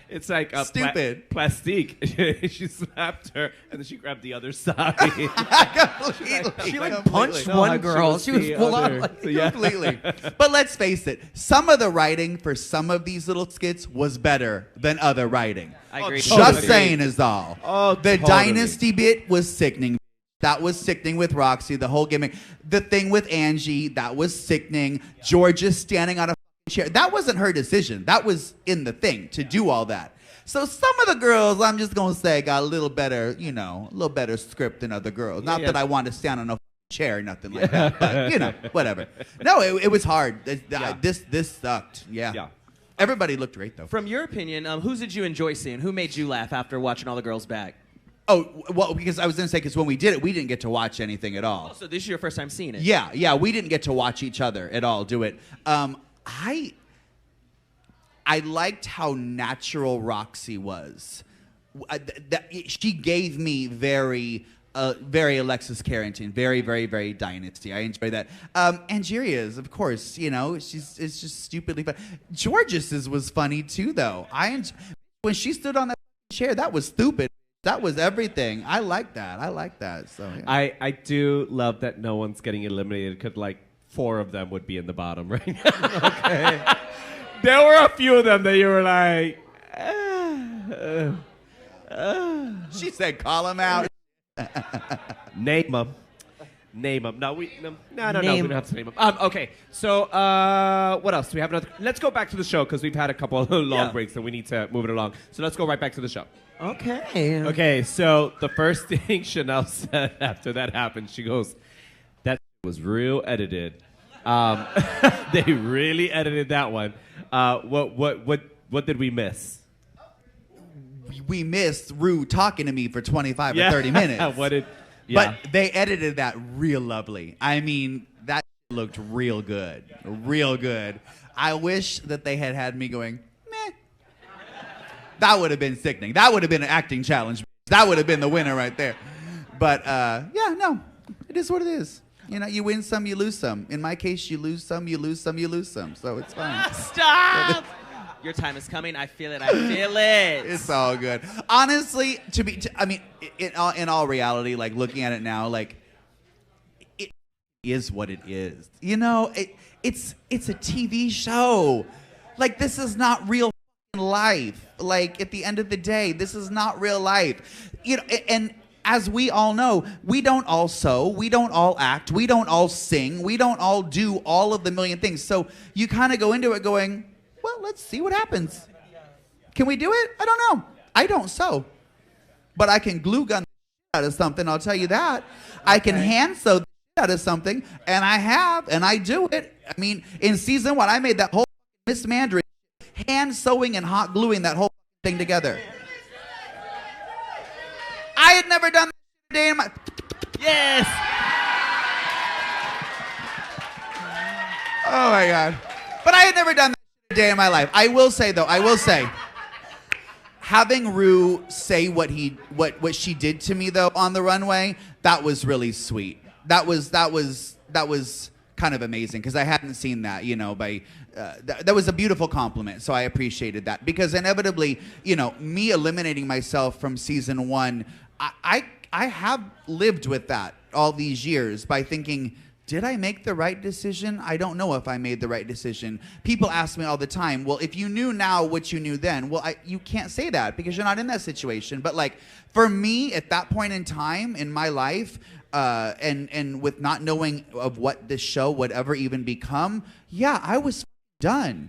It's like a stupid plastique. She slapped her and then she grabbed the other side. She punched one girl. She was full on. Completely. But let's face it, some of the writing for some of these little skits was better than other writing. I agree. Just saying is all. Oh, the totally. Dynasty bit was sickening. That was sickening with Roxy, the whole gimmick. The thing with Angie, that was sickening. Georgia standing on a chair. That wasn't her decision. That was in the thing to do all that. So some of the girls, I'm just going to say, got a little better, a little better script than other girls. Not that I want to stand on a chair or nothing like that, but, whatever. No, it was hard. This sucked. Yeah. Everybody looked great, though. From your opinion, who did you enjoy seeing? Who made you laugh after watching all the girls back? Oh, well, because I was going to say, because when we did it, we didn't get to watch anything at all. Oh, so this is your first time seeing it? Yeah, we didn't get to watch each other at all do it. I liked how natural Roxy was. She gave me very Alexis Carrington, very, very, very Dynasty. I enjoy that. Angeria's, of course, it's just stupidly fun. George's was funny too, though. When she stood on that chair, that was stupid. That was everything. I like that. So yeah. I do love that no one's getting eliminated because like 4 of them would be in the bottom right now. Okay. There were a few of them that you were like, She said, call him out. Name them. No, we don't have to name them. Okay, so what else? Do we have another? Let's go back to the show because we've had a couple of long breaks and we need to move it along. So let's go right back to the show. Okay, so the first thing Shannel said after that happened, she goes, that was real edited. They really edited that one. What did we miss? We missed Rue talking to me for 25 or 30 minutes. But they edited that real lovely. I mean, that looked real good. Real good. I wish that they had me going, meh. That would have been sickening. That would have been an acting challenge. That would have been the winner right there. But, no. It is what it is. You win some, you lose some. In my case, you lose some, you lose some, you lose some. So it's fine. Stop! Your time is coming. I feel it. It's all good. Honestly, in all reality, like looking at it now, like is what it is. You know, it's a TV show. Like, this is not real life. Like, at the end of the day, this is not real life. You know, and as we all know, we don't all sew, we don't all act, we don't all sing, we don't all do all of the million things. So you kind of go into it going, well, let's see what happens. Can we do it? I don't know. I don't sew. But I can glue gun the out of something, I'll tell you that. I can hand sew the out of something, and I have, and I do it. I mean, in season 1, I made that whole Miss Mandarin hand sewing and hot gluing that whole thing together. I had never done that a day in my... Yes! Oh my God. But I had never done that a day in my life. I will say, having Rue say what she did to me though on the runway, that was really sweet. That was kind of amazing because I hadn't seen that, you know, that was a beautiful compliment. So I appreciated that because inevitably, you know, me eliminating myself from season 1, I have lived with that all these years by thinking, did I make the right decision? I don't know if I made the right decision. People ask me all the time, well, if you knew now what you knew then, well, you can't say that because you're not in that situation. But like for me at that point in time in my life, and with not knowing of what this show would ever even become, yeah, I was done.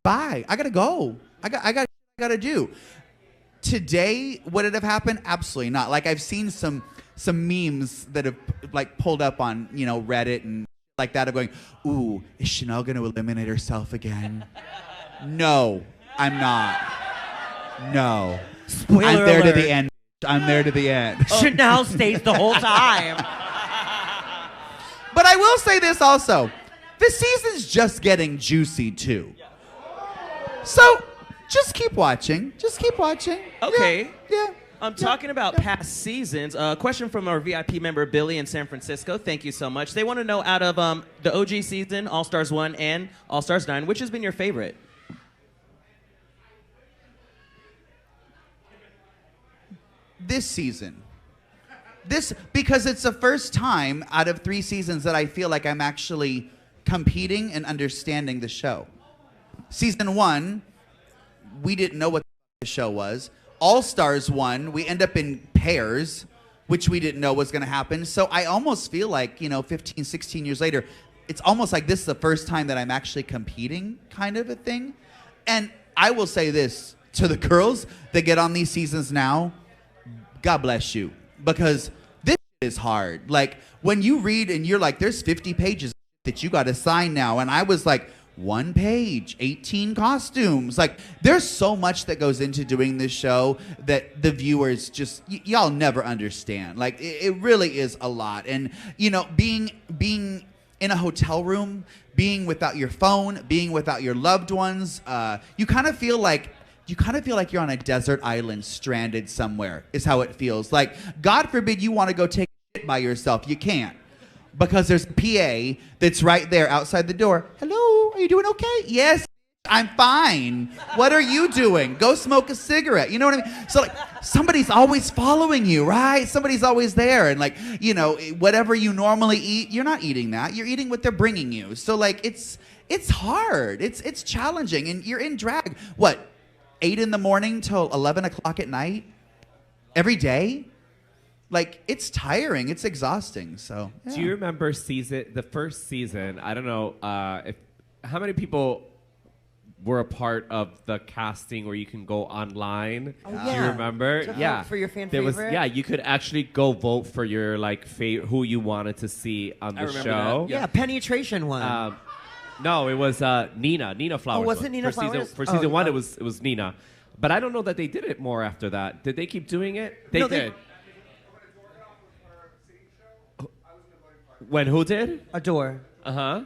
Bye. I gotta go. I gotta do. Today, would it have happened? Absolutely not. Like I've seen some memes that have like pulled up on, you know, Reddit and like that of going, ooh, is Shannel gonna eliminate herself again? No, I'm not. No. Spoiler I'm there alert. to the end. I'm there to the end. Shannel stays the whole time. But I will say this also. This season's just getting juicy too. So just keep watching. Just keep watching. Okay. Yeah. I'm talking about past seasons. A question from our VIP member, Billy in San Francisco. Thank you so much. They want to know out of the OG season, All Stars 1 and All Stars 9, which has been your favorite? This season. Because it's the first time out of 3 seasons that I feel like I'm actually competing and understanding the show. Season 1, we didn't know what the show was. All Stars 1, we end up in pairs, which we didn't know was going to happen. So I almost feel like, you know, 15, 16 years later, it's almost like this is the first time that I'm actually competing kind of a thing. And I will say this to the girls that get on these seasons now, God bless you, because this is hard. Like when you read and you're like, there's 50 pages that you got to sign now. And I was like, 1 page, 18 costumes. Like there's so much that goes into doing this show that the viewers just, y'all never understand. Like it really is a lot. And you know, being in a hotel room, being without your phone, being without your loved ones, you kind of feel like you're on a desert island stranded somewhere is how it feels. Like, God forbid you want to go take a shit by yourself. You can't. Because there's a PA that's right there outside the door. Hello, are you doing okay? Yes, I'm fine. What are you doing? Go smoke a cigarette. You know what I mean? So like, somebody's always following you, right? Somebody's always there. And like, you know, whatever you normally eat, you're not eating that. You're eating what they're bringing you. So like, it's hard. It's challenging. And you're in drag, what, 8 in the morning till 11 o'clock at night? Every day? Like, it's tiring. It's exhausting. So, yeah. Do you remember the first season? I don't know how many people were a part of the casting where you can go online. Oh, Do you remember? To Yeah. vote for your fan There was, favorite? yeah, you could actually go vote for your like who you wanted to see on the remember show. that. Yeah, penetration one. No, it was Nina Flowers. Oh, was it Nina for Flowers? For season 1, oh. it was Nina. But I don't know that they did it more after that. Did they keep doing it? They No, did. When who did? Adore. Uh-huh.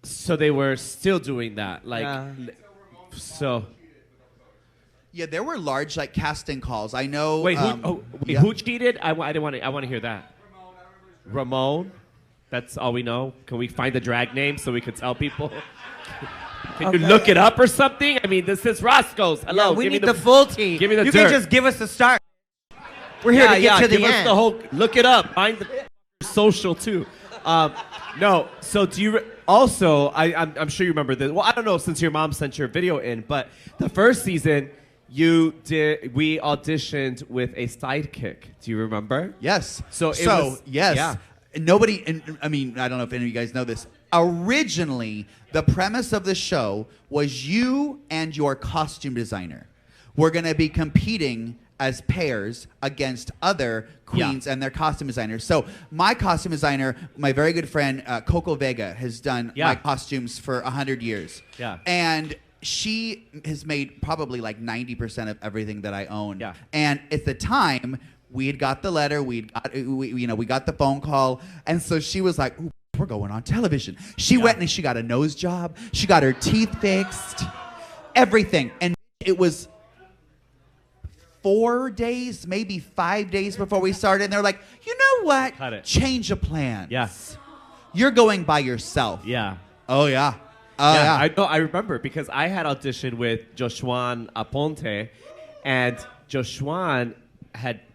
So they were still doing that. Like, Yeah. so. Yeah, there were large like casting calls. I know. Wait, yeah. who cheated? I want to hear that. Ramon. That's all we know. Can we find the drag name so we could tell people? Can you look it up or something? I mean, this is Roscoe's. Hello. Yeah, we give me need the full tea. Give me the You dirt. can just give us the start. We're here to get to the give us end. the whole. Look it up. Find the social too. No. So do you also? I'm sure you remember this. Well, I don't know since your mom sent your video in, but the first season we auditioned with a sidekick. Do you remember? Yes. So yes. Yeah. Nobody, and I mean, I don't know if any of you guys know this. Originally, the premise of the show was you and your costume designer were going to be competing as pairs against other queens and their costume designers. So my costume designer, my very good friend Coco Vega, has done my costumes for 100 years. Yeah. And she has made probably like 90% of everything that I own. Yeah. And at the time, we had got the letter, we got the phone call, and so she was like, "Ooh, we're going on television." She went and she got a nose job, she got her teeth fixed, everything. And it was 4 days, maybe 5 days before we started, and they're like, "You know what? Cut it. Change of plans. Yes. You're going by yourself." Yeah. Oh, yeah. Oh, yeah. I know. I remember because I had auditioned with Joshua Aponte, and Joshua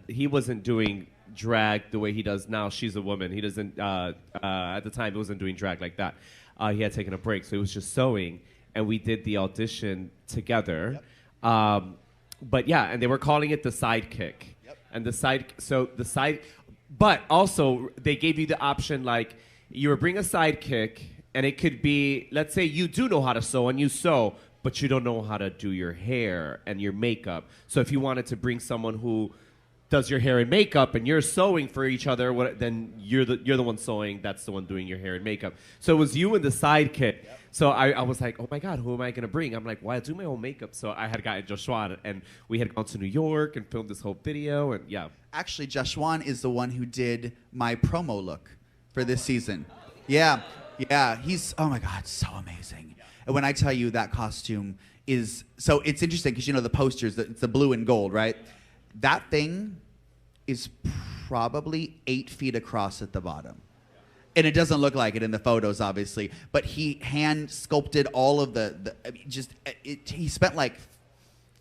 he wasn't doing drag the way he does now. She's a woman. He doesn't. At the time, he wasn't doing drag like that. He had taken a break, so he was just sewing, and we did the audition together. Yep. But yeah, and they were calling it the sidekick. Yep. And but also they gave you the option like you would bring a sidekick. And it could be, let's say you do know how to sew and you sew, but you don't know how to do your hair and your makeup. So if you wanted to bring someone who does your hair and makeup and you're sewing for each other, then you're the one sewing, that's the one doing your hair and makeup. So it was you and the sidekick. Yep. So I was like, oh my God, who am I going to bring? I'm like, well, I do my own makeup. So I had gotten Joshua, and we had gone to New York and filmed this whole video, and yeah. Actually, Joshua is the one who did my promo look for this season. Yeah. Yeah, he's, oh my God, so amazing. And when I tell you that costume is, so it's interesting because you know the posters, it's the blue and gold, right? That thing is probably 8 feet across at the bottom. And it doesn't look like it in the photos, obviously, but he hand sculpted all of he spent like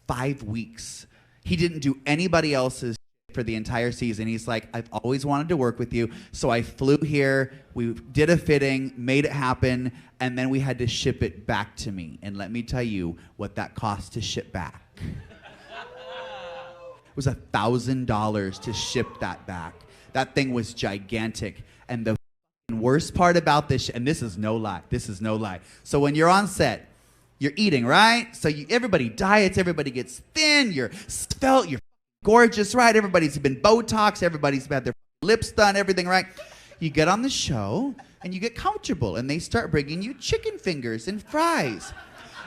5 weeks. He didn't do anybody else's for the entire season. He's like, I've always wanted to work with you, so I flew here, we did a fitting, made it happen, and then we had to ship it back to me. And let me tell you what that cost to ship back. It was $1,000 to ship that back. That thing was gigantic. And the worst part about this, and this is no lie, so when you're on set, you're eating, right? So everybody diets, everybody gets thin, you're svelte, you're gorgeous, right? Everybody's been Botox, everybody's had their lips done, everything, right? You get on the show and you get comfortable and they start bringing you chicken fingers and fries.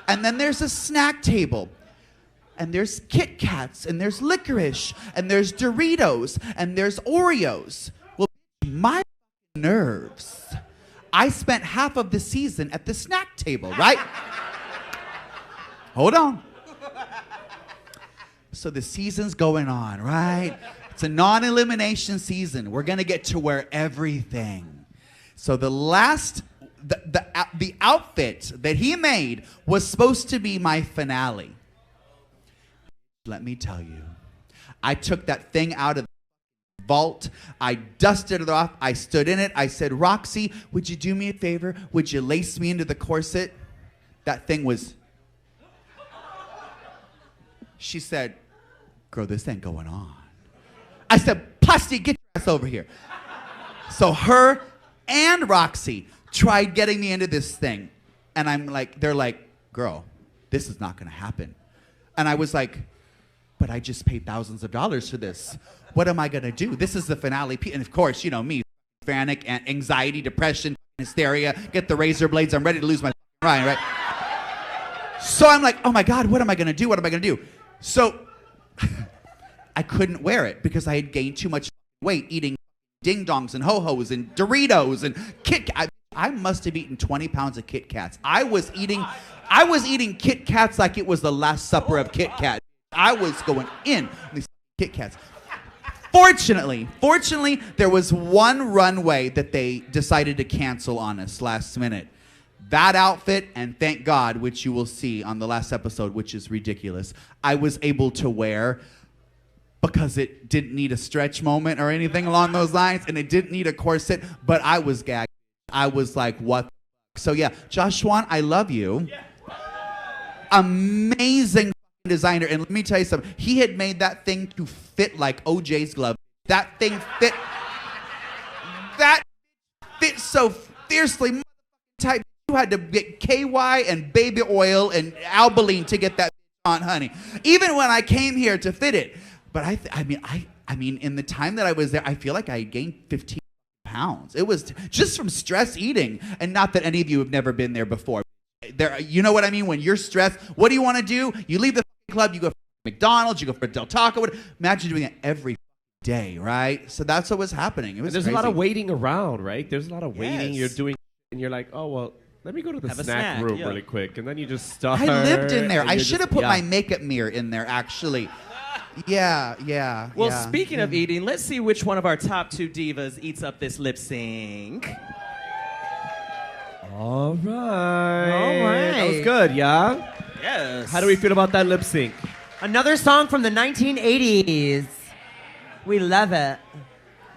And then there's a snack table and there's Kit Kats and there's licorice and there's Doritos and there's Oreos. Well, my nerves. I spent half of the season at the snack table, right? Hold on. So the season's going on, right? It's a non-elimination season. We're gonna get to wear everything. So the outfit that he made was supposed to be my finale. Let me tell you, I took that thing out of the vault. I dusted it off. I stood in it. I said, Roxy, would you do me a favor? Would you lace me into the corset? That thing was... She said, girl, this ain't going on. I said, Plastic, get your ass over here. So her and Roxy tried getting me into this thing. And I'm like, they're like, girl, this is not gonna happen. And I was like, but I just paid thousands of dollars for this. What am I gonna do? This is the finale. And of course, you know me, panic, and anxiety, depression, hysteria, get the razor blades, I'm ready to lose my mind, right? So I'm like, oh my God, what am I gonna do? What am I gonna do? So I couldn't wear it because I had gained too much weight eating ding-dongs and ho-hos and Doritos and Kit Kats. I must have eaten 20 pounds of Kit Kats. I was eating Kit Kats like it was the Last Supper of Kit Kat. I was going in on these Kit Kats. Fortunately, there was one runway that they decided to cancel on us last minute. That outfit, and thank God, which you will see on the last episode, which is ridiculous, I was able to wear because it didn't need a stretch moment or anything along those lines, and it didn't need a corset, but I was gagged. I was like, what the f-? So yeah, Josh Swan, I love you. Yeah. Amazing designer, and let me tell you something. He had made that thing to fit like OJ's glove. That thing fit. That fit so fiercely tight. You had to get KY and baby oil and Albaline to get that on, honey. Even when I came here to fit it. But I mean, in the time that I was there, I feel like I gained 15 pounds. It was just from stress eating, and not that any of you have never been there before. There, you know what I mean? When you're stressed, what do you want to do? You leave the club, you go for McDonald's, you go for Del Taco. Imagine doing it every day, right? So that's what was happening. It was There's crazy. a lot of waiting around, right? There's a lot of waiting. Yes. You're doing, and you're like, oh well, let me go to the snack room really quick, and then you just start. I lived in there. I should have put yeah. my makeup mirror in there, actually. Yeah. Well, speaking of eating, let's see which one of our top 2 divas eats up this lip sync. All right. That was good, yeah? Yes. How do we feel about that lip sync? Another song from the 1980s. We love it.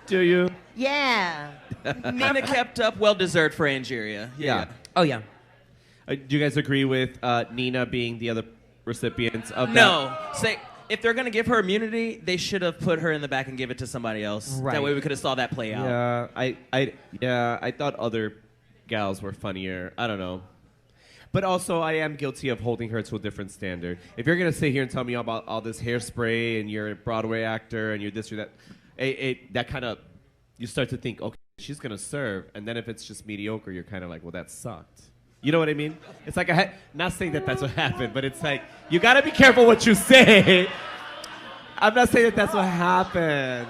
Do you? Yeah. Nina kept up, well deserved for Angeria. Yeah. Oh, yeah. Do you guys agree with Nina being the other recipients of that? No. Say, if they're going to give her immunity, they should have put her in the back and give it to somebody else. Right. That way we could have saw that play out. Yeah, I thought other gals were funnier. I don't know. But also, I am guilty of holding her to a different standard. If you're going to sit here and tell me about all this hairspray and you're a Broadway actor and you're this or that, that kind of, you start to think, okay, she's going to serve. And then if it's just mediocre, you're kind of like, well, that sucked. You know what I mean? It's like, not saying that that's what happened, but it's like, you got to be careful what you say. I'm not saying that that's what happened.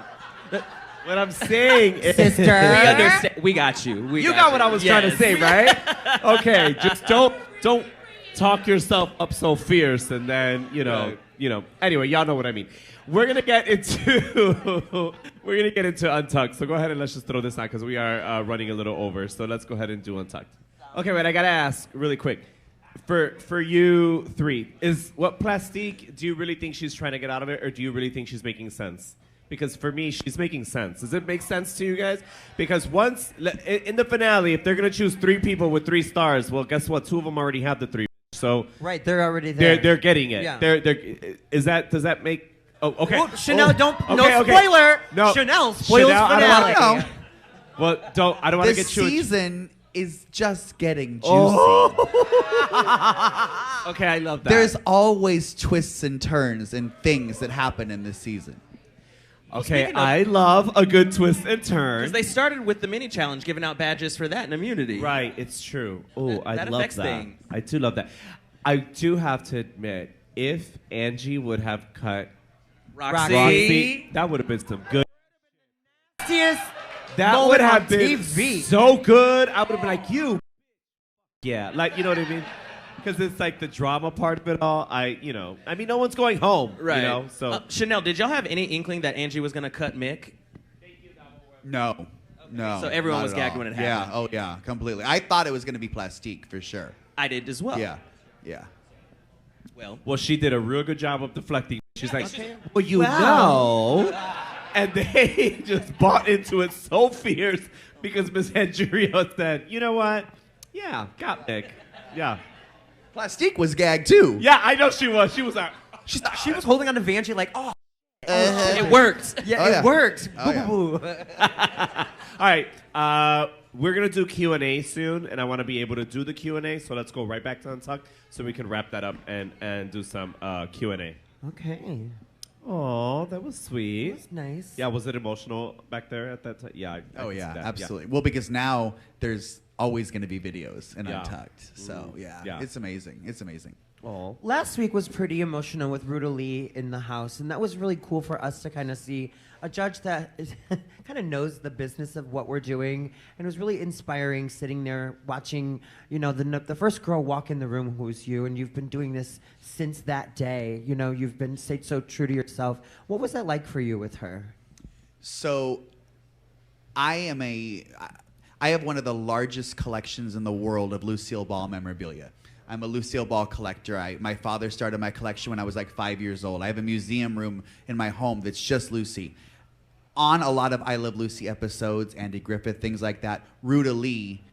What I'm saying is... Sister. We understand. We got you. You got what I was trying to say, right? Okay, just don't talk yourself up so fierce, and then Anyway, y'all know what I mean. We're gonna get into Untucked. So go ahead and let's just throw this on because we are running a little over. So let's go ahead and do Untucked. Okay, wait. I gotta ask really quick. For you 3, is what Plastique? Do you really think she's trying to get out of it, or do you really think she's making sense? Because for me, she's making sense. Does it make sense to you guys? Because once, in the finale, if they're going to choose 3 people with 3 stars, well, guess what? 2 of them already have the 3. So right, they're already there. They're getting it. Yeah. Does that make... Oh, okay. Well, Shannel, okay. spoiler. No. Shannel, spoils finale. I don't want to get This you... season is just getting juicy. Oh. Okay, I love that. There's always twists and turns and things that happen in this season. Okay, I love a good twist and turn. Because they started with the mini challenge, giving out badges for that and immunity. Right, it's true. Oh, I That love affects that. things. I do love that. I do have to admit, if Angie would have cut Roxy. that would have been some good. That moment would have on been TV. so good. I would have been like, you. Yeah, like, you know what I mean? Because it's like the drama part of it all. I mean, no one's going home. Right. You know, so. Shannel, did y'all have any inkling that Angie was going to cut Mick? No. No. So everyone not was at gagged all. when it happened. Yeah, oh yeah, completely. I thought it was going to be Plastique for sure. I did as well. Yeah. Well, she did a real good job of deflecting. She's like, Okay. well, you know. And they just bought into it so fierce because Miss Angeria said, you know what? Yeah, got Mick. Yeah. Plastique was gagged too. Yeah, I know she was. She was like, She was holding on to Vanjie like, It worked. it worked. Oh, yeah. Boo. all right. We're going to do Q&A soon, and I want to be able to do the Q&A, so let's go right back to Untucked so we can wrap that up and do some Q&A. Okay. Oh, that was sweet. That's nice. Yeah, was it emotional back there at that time? Yeah. I Oh can yeah, see that. absolutely. Well, because now there's always going to be videos in Yeah. Untucked. So Yeah. it's amazing. It's amazing. Oh. Last week was pretty emotional with Ruta Lee in the house, and that was really cool for us to kind of see a judge that kind of knows the business of what we're doing, and it was really inspiring sitting there watching, the first girl walk in the room who was you, and you've been doing this since that day. You've been stayed so true to yourself. What was that like for you with her? So I have one of the largest collections in the world of Lucille Ball memorabilia. I'm a Lucille Ball collector. My father started my collection when I was like 5 years old. I have a museum room in my home that's just Lucy. On a lot of I Love Lucy episodes, Andy Griffith, things like that, Ruta Lee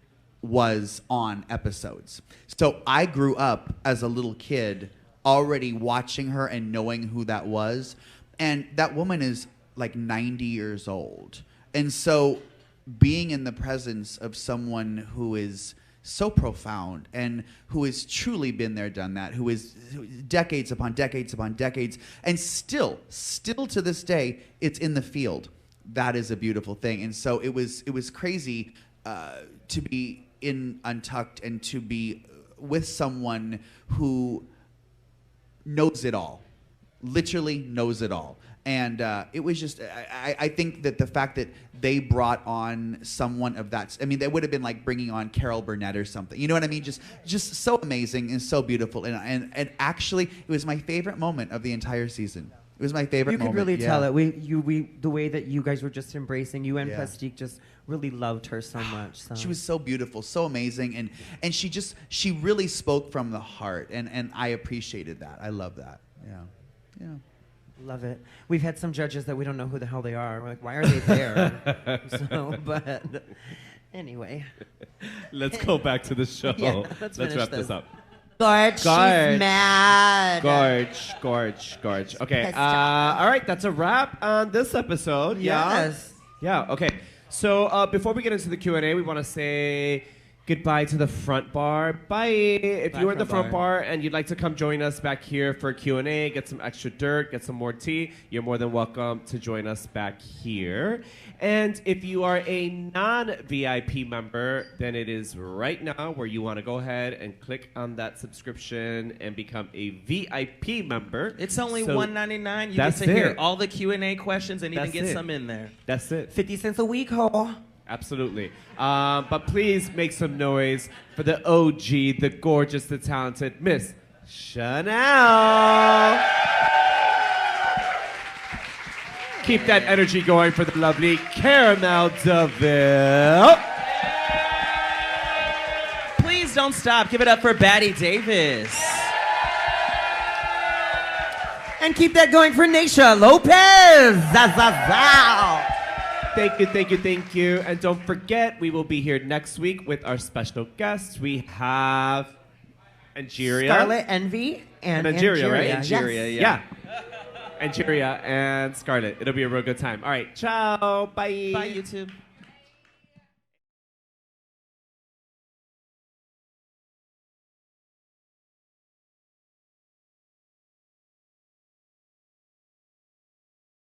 was on episodes. So I grew up as a little kid already watching her and knowing who that was. And that woman is like 90 years old. And so being in the presence of someone who is so profound and who has truly been there, done that, who is decades upon decades upon decades, and still to this day, it's in the field. That is a beautiful thing. And so it was crazy to be in Untucked and to be with someone who knows it all, literally knows it all. And it was just, I think that the fact that they brought on someone of that, I mean, they would have been like bringing on Carol Burnett or something. You know what I mean? Just so amazing and so beautiful. And actually, it was my favorite moment of the entire season. It was my favorite moment. You could really tell it. The way that you guys were just embracing, you and Plastique just really loved her so much. So. She was so beautiful, so amazing. And she really spoke from the heart. And I appreciated that. I love that. Yeah. Love it. We've had some judges that we don't know who the hell they are. We're like, why are they there? But anyway. Let's go back to the show. Yeah, let's wrap this up. Gorge, she's mad. Gorge. Okay. All right, that's a wrap on this episode. Yes. Yeah, okay. So before we get into the Q&A, we want to say goodbye to the front bar. Bye. If you're in the front bar and you'd like to come join us back here for Q&A, get some extra dirt, get some more tea, you're more than welcome to join us back here. And if you are a non-VIP member, then it is right now where you want to go ahead and click on that subscription and become a VIP member. It's only $1.99. You get to hear all the Q&A questions and even get some in there. That's it. 50 cents a week, ho. Absolutely. But please make some noise for the OG, the gorgeous, the talented Miss Shannel. Keep that energy going for the lovely Caramel DeVille. Please don't stop. Give it up for Batty Davis. And keep that going for Naysha Lopez. Thank you. And don't forget, we will be here next week with our special guests. We have Angeria. Scarlet Envy and Angeria, right? Angeria, yeah. Angeria and Scarlet. It'll be a real good time. All right, ciao. Bye. Bye, YouTube.